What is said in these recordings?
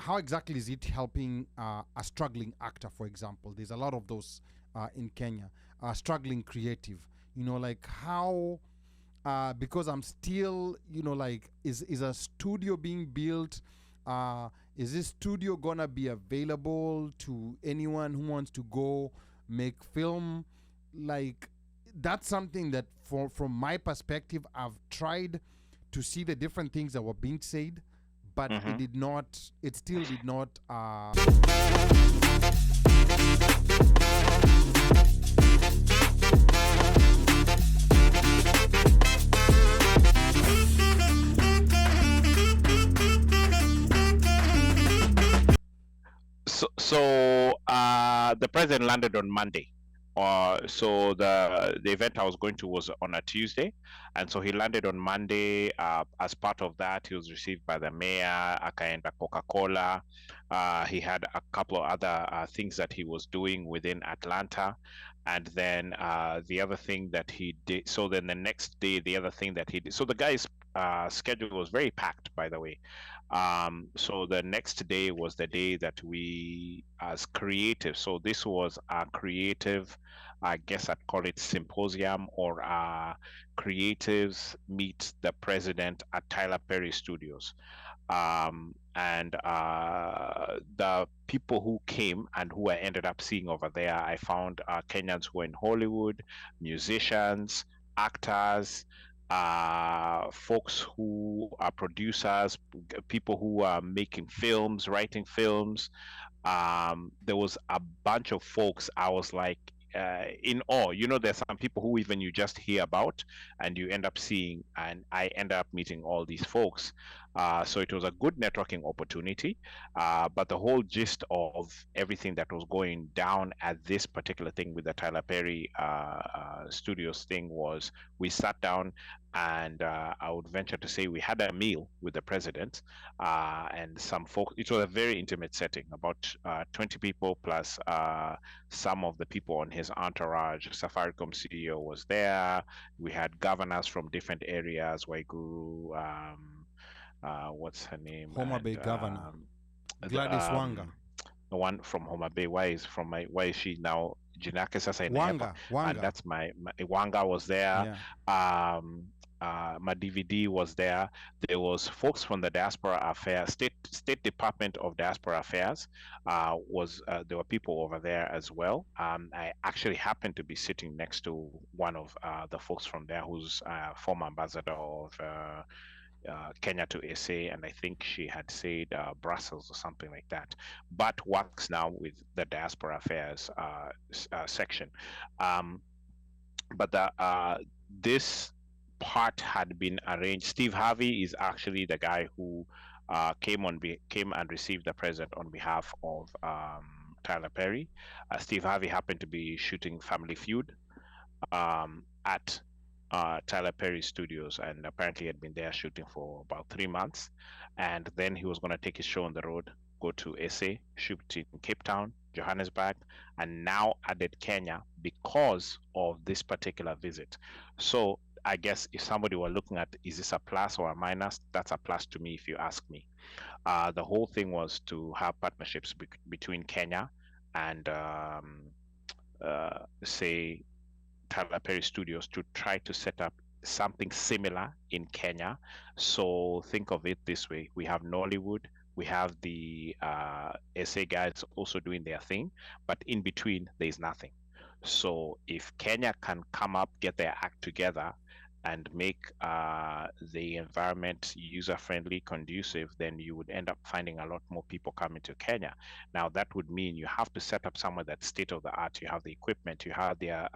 how exactly is it helping a struggling actor, for example? There's a lot of those in Kenya, struggling creative. Like how, because I'm still, like, is a studio being built? Is this studio gonna be available to anyone who wants to go make film? Like, that's something that, from my perspective, I've tried to see the different things that were being said, but Mm-hmm. it still did not. So the president landed on Monday. So the event I was going to was on a Tuesday, and so he landed on Monday. As part of that, he was received by the mayor, akaenda Coca-Cola. He had a couple of other things that he was doing within Atlanta, and then the other thing that he did. So then the next day, the other thing that he did. So the guy's schedule was very packed, by the way. So the next day was the day that we, as creative, so this was a creative, I guess I'd call it symposium, or creatives meet the president at Tyler Perry Studios. And the people who came and who I ended up seeing over there, I found Kenyans who were in Hollywood, musicians, actors, folks who are producers, people who are making films, writing films. There was a bunch of folks. I was like in awe. There's some people who even you just hear about and you end up seeing, and I end up meeting all these folks. So it was a good networking opportunity. But the whole gist of everything that was going down at this particular thing with the Tyler Perry Studios thing was, we sat down and I would venture to say we had a meal with the president and some folks. It was a very intimate setting, about 20 people plus some of the people on his entourage. Safaricom CEO was there. We had governors from different areas, Waiguru, what's her name? Homa Bay governor Gladys Wanga. The one from Homa Bay. Why is she now Jinake sasa Wanga, and that's my Wanga was there. Yeah. My DVD was there. There was folks from the Diaspora Affairs, State Department of Diaspora Affairs. There were people over there as well. I actually happened to be sitting next to one of the folks from there, who's former ambassador of Kenya to SA, and I think she had said Brussels or something like that, but works now with the Diaspora Affairs section. But this part had been arranged. Steve Harvey is actually the guy who came and received the president on behalf of Tyler Perry. Steve Harvey happened to be shooting Family Feud at Tyler Perry Studios, and apparently had been there shooting for about 3 months. And then he was going to take his show on the road, go to SA, shoot in Cape Town, Johannesburg, and now added Kenya because of this particular visit. So I guess if somebody were looking at, is this a plus or a minus? That's a plus to me, if you ask me. The whole thing was to have partnerships between Kenya and say Tyler Perry Studios to try to set up something similar in Kenya. So think of it this way: we have Nollywood, we have the SA guys also doing their thing, but in between there's nothing. So if Kenya can come up, get their act together, and make the environment user-friendly, conducive, then you would end up finding a lot more people coming to Kenya. Now, that would mean you have to set up somewhere that's state-of-the-art. You have the equipment, you have the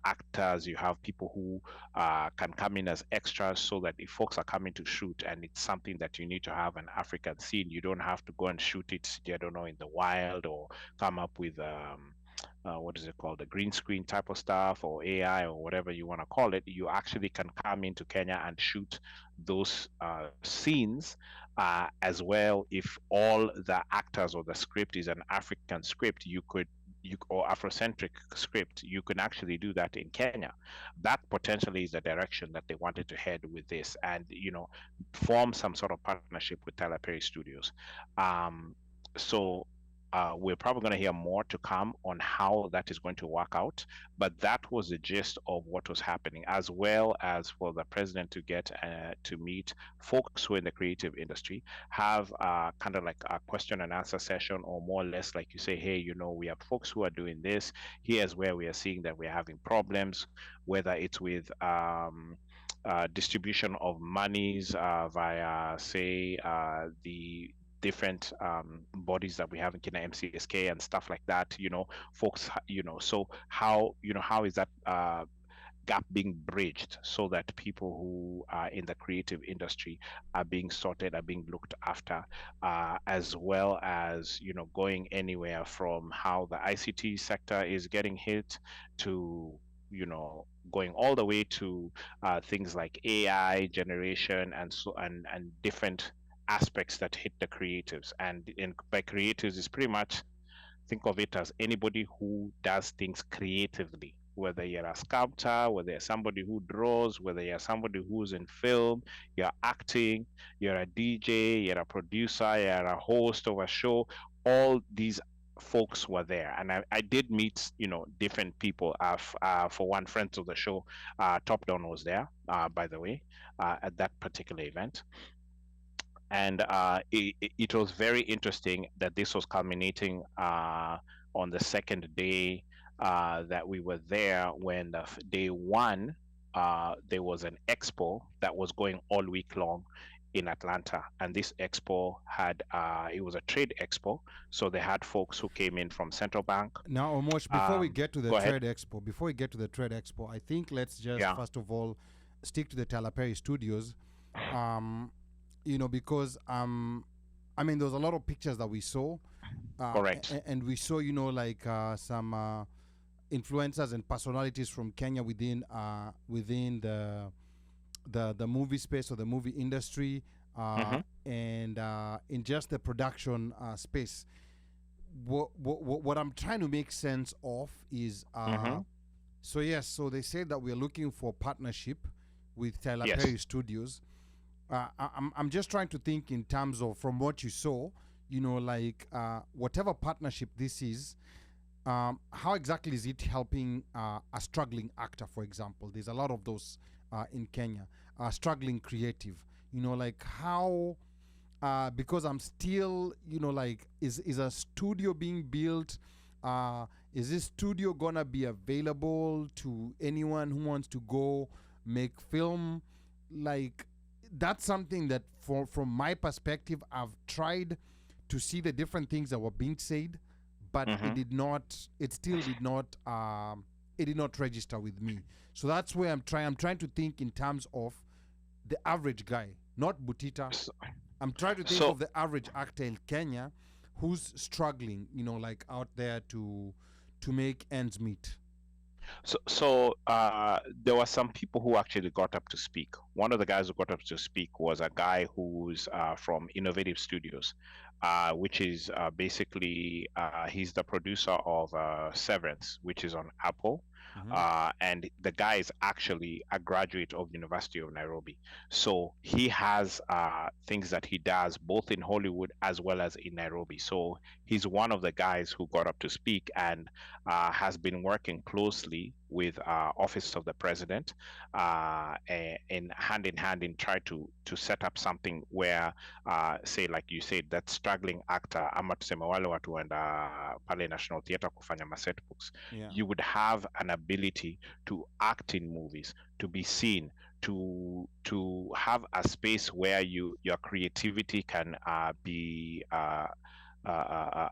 actors, you have people who can come in as extras, so that if folks are coming to shoot and it's something that you need to have an African scene, you don't have to go and shoot it, I don't know, in the wild, or come up with what is it called, the green screen type of stuff, or AI, or whatever you want to call it. You actually can come into Kenya and shoot those scenes as well. If all the actors or the script is an African script, you could or Afrocentric script, you can actually do that in Kenya. That potentially is the direction that they wanted to head with this, and form some sort of partnership with Tyler Perry Studios. So we're probably going to hear more to come on how that is going to work out. But that was the gist of what was happening, as well as for the president to get to meet folks who are in the creative industry, have kind of like a question and answer session, or more or less like you say, hey, we have folks who are doing this. Here's where we are seeing that we're having problems, whether it's with distribution of monies via, say, the different bodies that we have in Kenya, MCSK and stuff like that. Folks, so how is that gap being bridged, so that people who are in the creative industry are being sorted, are being looked after, as well as going anywhere from how the ICT sector is getting hit to going all the way to things like AI generation, and different aspects that hit the creatives. And by creatives is pretty much, think of it as anybody who does things creatively, whether you're a sculptor, whether you're somebody who draws, whether you're somebody who's in film, you're acting, you're a DJ, you're a producer, you're a host of a show. All these folks were there, and I did meet different people. For one, friends of the show, Top Down was there, by the way, at that particular event. And it was very interesting that this was culminating on the second day that we were there, when day one, there was an expo that was going all week long in Atlanta. And this expo had it was a trade expo, so they had folks who came in from Central Bank. Now, Omosh, before we get to the Go ahead. trade expo, I think let's just Yeah. first of all stick to the Tyler Perry Studios. Because I mean, there was a lot of pictures that we saw. Correct. And we saw, like some influencers and personalities from Kenya within the movie space or the movie industry, Mhm. and in just the production space. What I'm trying to make sense of is Mhm. so they said that we're looking for partnership with Tyler Yes. Perry Studios. I'm just trying to think in terms of, from what you saw, whatever partnership this is, how exactly is it helping a struggling actor, for example? There's a lot of those in Kenya, struggling creative. How, because I'm still, is a studio being built? Is this studio gonna be available to anyone who wants to go make film? That's something that, from my perspective, I've tried to see the different things that were being said, but Mhm. it still did not register with me. So that's where I'm trying to think in terms of the average guy, not Butita. So, I'm trying to think so of the average actor in Kenya who's struggling, out there to make ends meet. There were some people who actually got up to speak. One of the guys who got up to speak was a guy who's from Innovative Studios, which is basically he's the producer of Severance, which is on Apple. And the guy is actually a graduate of University of Nairobi. So he has things that he does both in Hollywood as well as in Nairobi. So he's one of the guys who got up to speak, and has been working closely with Office of the President, in hand in try to set up something where, say, like you said, that struggling actor, ama tuseme wale watu waenda pale National Theatre kufanya maset books, Yeah. you would have an ability to act in movies, to be seen, to have a space where your creativity can be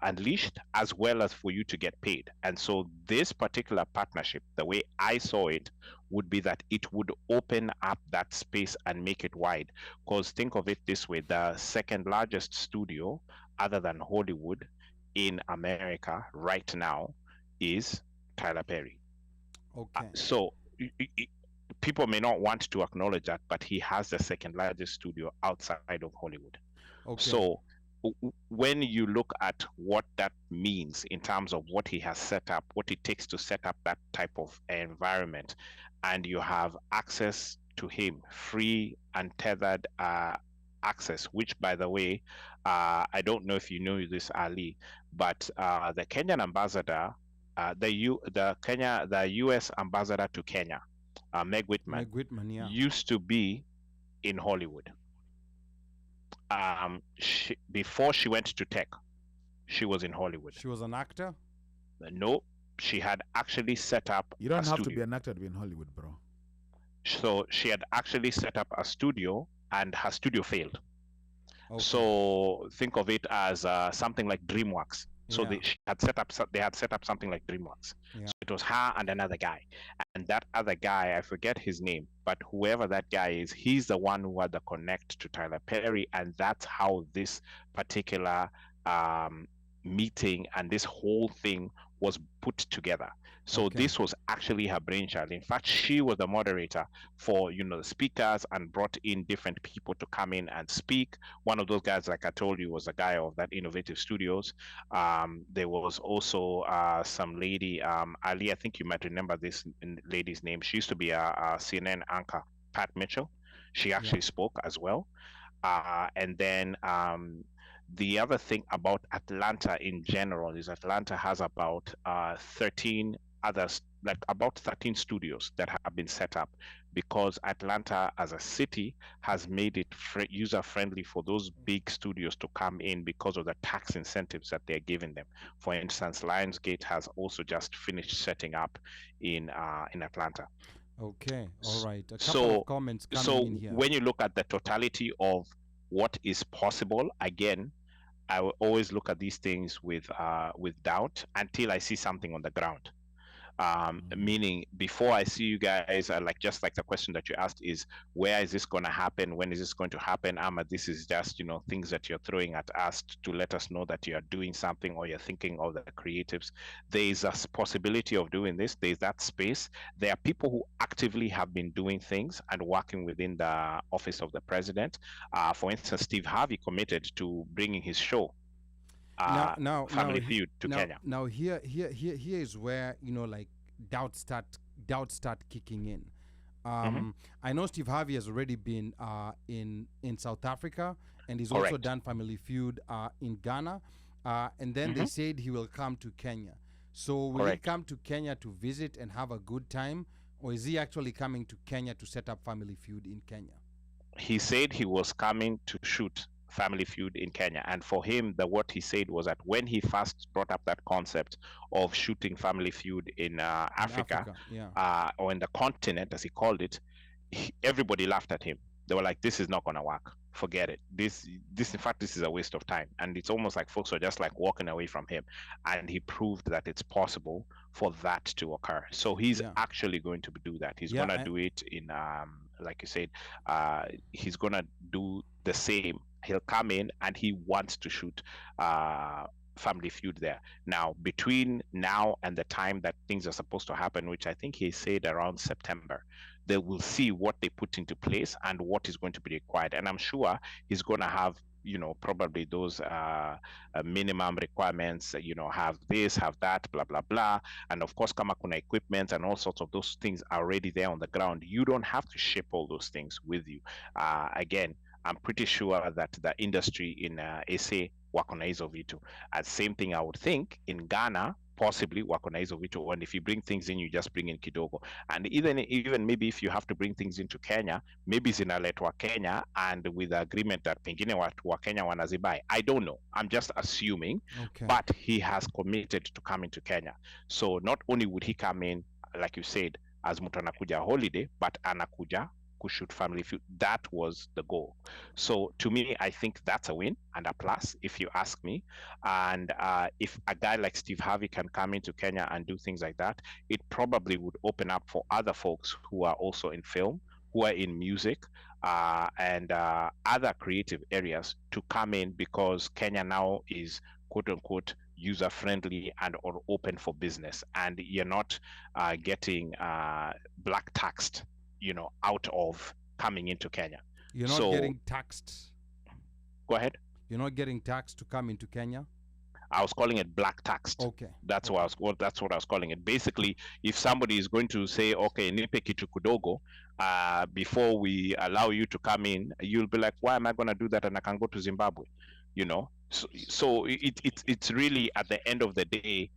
unleashed, as well as for you to get paid. And so this particular partnership, the way I saw it, would be that it would open up that space and make it wide. Because think of it this way: the second largest studio, other than Hollywood, in America right now is Tyler Perry. Okay. So people may not want to acknowledge that, but he has the second largest studio outside of Hollywood. Okay. So when you look at what that means in terms of what he has set up, what it takes to set up that type of environment, and you have access to him, free and tethered access, which, by the way, I don't know if you know this, Ali, but the Kenyan ambassador, the U.S. ambassador to Kenya, Meg Whitman, Yeah. used to be in Hollywood. Before she went to tech, she was in Hollywood. She was an actor? No, she had actually set up. You don't have to be an actor to be in Hollywood, bro. So she had actually set up a studio, and her studio failed. Okay. So think of it as something like DreamWorks. So Yeah. they had set up something like DreamWorks. Yeah. So it was her and another guy, and that other guy, I forget his name, but whoever that guy is, he's the one who had the connect to Tyler Perry, and that's how this particular meeting and this whole thing was put together. So Okay. this was actually her brainchild. In fact, she was the moderator for the speakers, and brought in different people to come in and speak. One of those guys, like I told you, was a guy of that Innovative Studios. There was also some lady, Ali, I think you might remember this lady's name. She used to be a CNN anchor, Pat Mitchell. She actually spoke as well. And then the other thing about Atlanta in general is Atlanta has about 13 others, like about 13 studios that have been set up, because Atlanta as a city has made it user friendly for those big studios to come in because of the tax incentives that they're giving them. For instance, Lionsgate has also just finished setting up in Atlanta. Okay, all right. A couple of comments coming in here. When you look at the totality of what is possible, again, I will always look at these things with doubt until I see something on the ground. Meaning, before I see you guys, just like the question that you asked is, where is this going to happen? When is this going to happen? This is just things that you're throwing at us to let us know that you're doing something, or you're thinking of the creatives. There is a possibility of doing this. There's that space. There are people who actively have been doing things and working within the office of the president. For instance, Steve Harvey committed to bringing his show, Family Feud, to Kenya. Now here is where doubts start kicking in. I know Steve Harvey has already been in South Africa, and he's also done Family Feud in Ghana, and then they said he will come to Kenya. So will he come to Kenya to visit and have a good time, or is he actually coming to Kenya to set up Family Feud in Kenya? He said he was coming to shoot Family Feud in Kenya, and for him, what he said was that when he first brought up that concept of shooting Family Feud in Africa, or in the continent, as he called it, everybody laughed at him. They were like, "This is not going to work. Forget it. This in fact, this is a waste of time." And it's almost like folks were just like walking away from him. And he proved that it's possible for that to occur. So he's actually going to do that. He's going to do it in, like you said, he's going to do the same. He'll come in and he wants to shoot Family Feud there. Now, between now and the time that things are supposed to happen, which I think he said around September, they will see what they put into place and what is going to be required. And I'm sure he's going to have, probably those minimum requirements, have this, have that, blah, blah, blah. And of course, kama kuna equipment and all sorts of those things are already there on the ground. You don't have to ship all those things with you. Again, I'm pretty sure that the industry in SA wako na hizo vitu. And same thing I would think in Ghana, possibly wako na hizo vitu. And if you bring things in, you just bring in kidogo. And even maybe if you have to bring things into Kenya, maybe zinaletwa Kenya and with the agreement that pengine watu wa Kenya wanazibai. I don't know. I'm just assuming. Okay. But he has committed to coming to Kenya. So not only would he come in, like you said, as mtu anakuja holiday, but anakuja shoot Family Feud. That was the goal. So to me, I think that's a win and a plus, if you ask me. And if a guy like Steve Harvey can come into Kenya and do things like that, it probably would open up for other folks who are also in film, who are in music, and other creative areas to come in, because Kenya now is quote unquote user friendly and or open for business, and you're not getting black taxed out of coming into Kenya. You're not getting taxed. Go ahead. You're not getting taxed to come into Kenya? I was calling it black taxed. Okay. That's what I was calling it. Basically, if somebody is going to say, okay, nipe kitu kidogo, before we allow you to come in, you'll be like, why am I going to do that? And I can go to Zimbabwe, you know? So it's really, at the end of the day,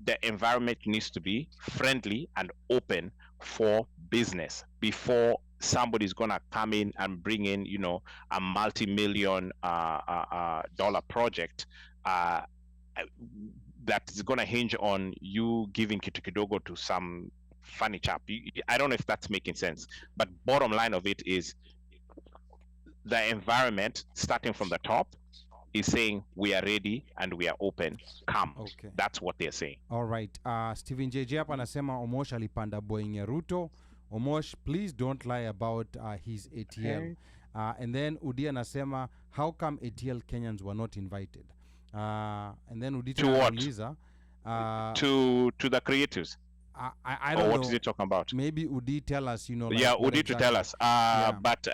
the environment needs to be friendly and open for business before somebody's gonna come in and bring in, you know, a multi-million dollar project that is gonna hinge on you giving kitu kidogo to some funny chap. I don't know if that's making sense, but bottom line of it is the environment, starting from the top, is saying we are ready and we are open. Come. Okay. That's what they're saying. All right. Steven JJ hapa anasema Omosh alipanda Boeing ya Ruto. Omosh, please don't lie about his ATL. And then Udi anasema, how come ATL Kenyans were not invited? And then Udi to what? Lisa, to the creatives. I don't know. What is he talking about? Maybe Udi tell us, you know. Like, Udi to tell us. But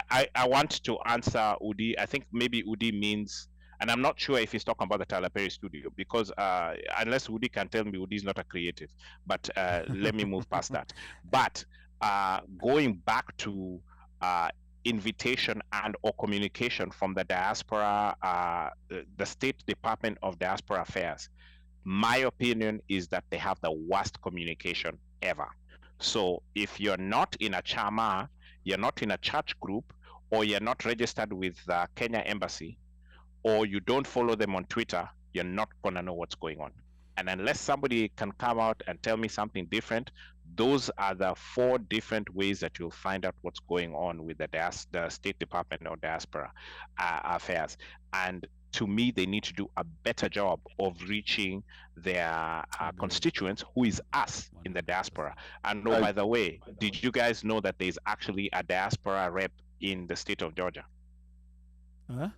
I want to answer Udi. I think maybe Udi means, and I'm not sure if he's talking about the Tyler Perry studio, because unless Udi can tell me, Udi is not a creative. But let me move past that. But going back to invitation and or communication from the diaspora, the State Department of Diaspora Affairs, my opinion is that they have the worst communication ever. So if you're not in a chama, you're not in a church group, or you're not registered with the Kenya Embassy, or you don't follow them on Twitter, you're not going to know what's going on. And unless somebody can come out and tell me something different, those are the 4 different ways that you'll find out what's going on with the State Department of Diaspora Affairs. And to me, they need to do a better job of reaching their constituents, who is us in the diaspora. And by the way, did you guys know that there's actually a diaspora rep in the state of Georgia? Huh?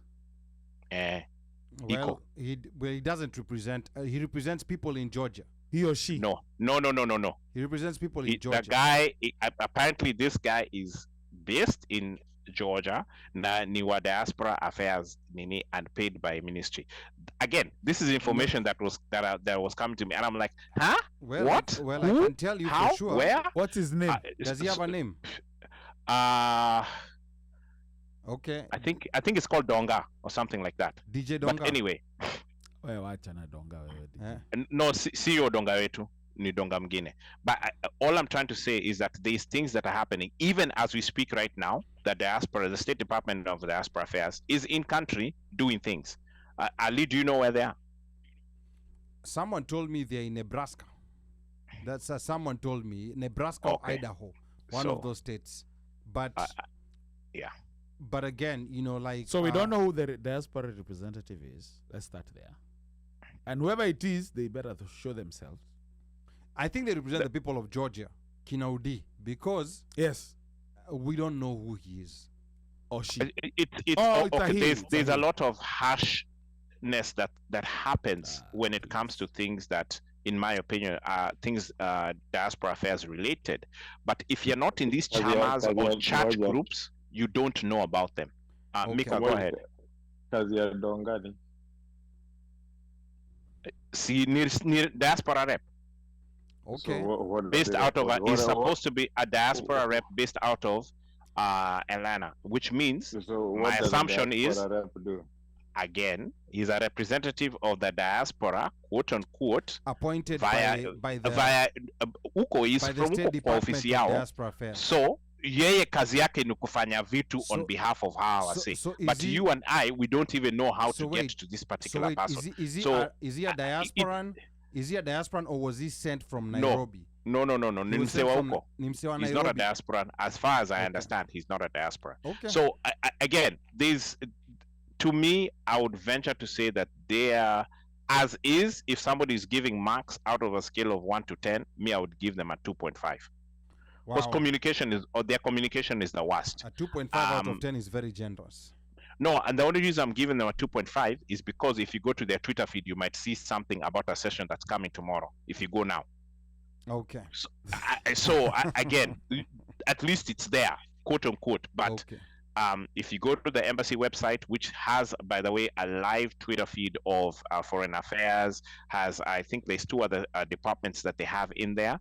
Well, he doesn't represent. He represents people in Georgia. He or she? No. He represents people in Georgia. The guy, apparently, this guy is based in Georgia, Niwa Diaspora Affairs Nini, and paid by ministry. Again, this is information that was coming to me, and I'm like, huh? Well, what? Well, who? I can tell you how? for sure. Where? What's his name? Does he have a name? Okay. I think it's called Donga or something like that. DJ Donga. But anyway. No, CEO Donga wetu ni Donga mgine. But all I'm trying to say is that these things that are happening, even as we speak right now, the State Department of Diaspora Affairs is in country doing things. Ali, do you know where they are? Someone told me they're in Nebraska. That's someone told me Nebraska or Idaho, one of those states. But yeah. But again, you know, like so we don't know who the diaspora representative is. Let's start there. And whoever it is, they better show themselves. I think they represent the people of Georgia, Kinaudi, because yes, we don't know who he is or she. There's a lot of harshness that happens when it comes to things that, in my opinion, are things diaspora affairs related. But if you're not in these chamas or church groups, you don't know about them. Mika, go ahead. Kazi ya Dongani. See, near diaspora rep. Okay. So based out of is supposed to be a diaspora rep based out of Atlanta, which means my assumption is, again, he's a representative of the diaspora, quote unquote, appointed by Uko is from Uko office yao. So yeye kazi yake ni kufanya vitu on behalf of hawa say. But you and I, we don't even know how to get to this particular person. Is he a diasporan? Is he a diasporan, or was he sent from Nairobi? No. He's not a diasporan. As far as I understand, he's not a diaspora. Okay. So again, to me, I would venture to say that they are, as is, if somebody is giving marks out of a scale of 1 to 10, me, I would give them a 2.5. Because their communication is the worst. A 2.5 out of 10 is very generous. No, and the only reason I'm giving them a 2.5 is because if you go to their Twitter feed, you might see something about a session that's coming tomorrow. If you go now. Okay. So again, at least it's there, quote unquote. But If you go to the embassy website, which has, by the way, a live Twitter feed of foreign affairs, I think there's 2 other departments that they have in there.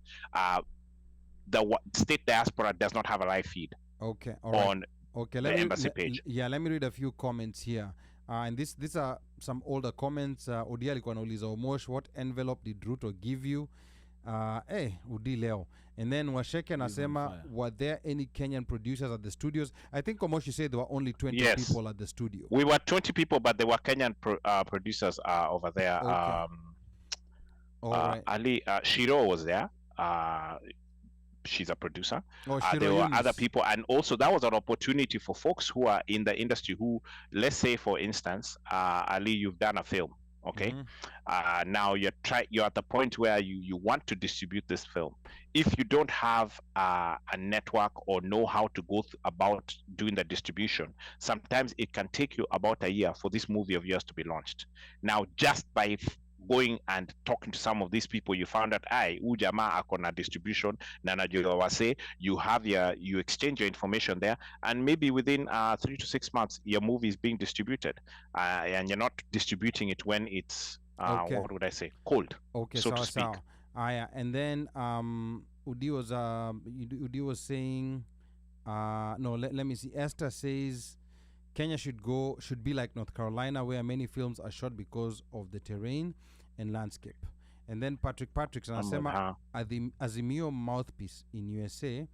The state diaspora does not have a live feed. Okay, all right. On Okay, the embassy page. Let me read a few comments here. And these are some older comments. Udi alikuwa anauliza Omosh, what envelope did Ruto give you? Udi leo. And then Washeke anasema, were there any Kenyan producers at the studios? I think Omosh, you said there were only 20 people at the studio. We were 20 people, but there were Kenyan producers over there. Okay. Ali Shiro was there. She's a producer. There were other people, and also that was an opportunity for folks who are in the industry who, let's say for instance, Ali, you've done a film, okay? Now you're at the point where you want to distribute this film. If you don't have a network or know how to go about doing the distribution, sometimes it can take you about a year for this movie of yours to be launched. Now, just by going and talking to some of these people, you found out, ujama akona distribution, you exchange your information there, and maybe within 3 to 6 months, your movie is being distributed, and you're not distributing it when it's what would I say, cold, so to speak. And then Udi was saying, no, let me see. Esther says Kenya should be like North Carolina, where many films are shot because of the terrain and landscape. And then Patrick anasema Azimio mouthpiece in USA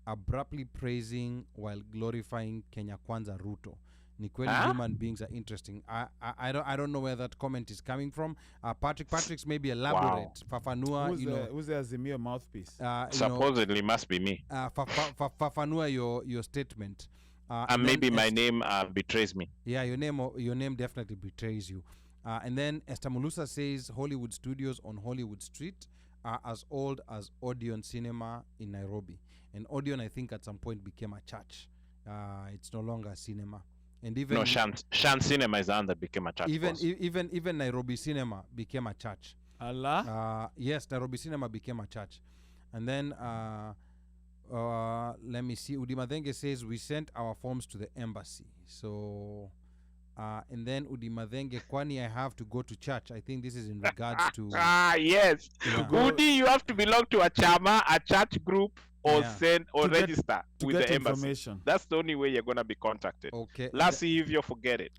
abruptly praising while glorifying Kenya Kwanza Ruto. Ni kweli human beings are interesting. I don't know where that comment is coming from. Patrick's maybe elaborate. Wow. Fafanua, who's the Azimio mouthpiece? Supposedly must be me. Fafanua your statement. And maybe my name betrays me. Yeah, your name definitely betrays you. And then Esther Mulusa says Hollywood studios on Hollywood Street are as old as Odeon Cinema in Nairobi. And Odeon, I think, at some point became a church. It's no longer a cinema. And even Shan Cinema is the one that became a church. Even Nairobi Cinema became a church. Allah. Yes, Nairobi Cinema became a church. And then let me see. Udimadenge says we sent our forms to the embassy. So, and then Udimadenge, Kwani, I have to go to church. I think this is in regards to. Yes. Udi, you have to belong to a chama, a church group, or send or to register to with get the embassy. information. That's the only way you're gonna be contacted. Okay. Last if you forget it.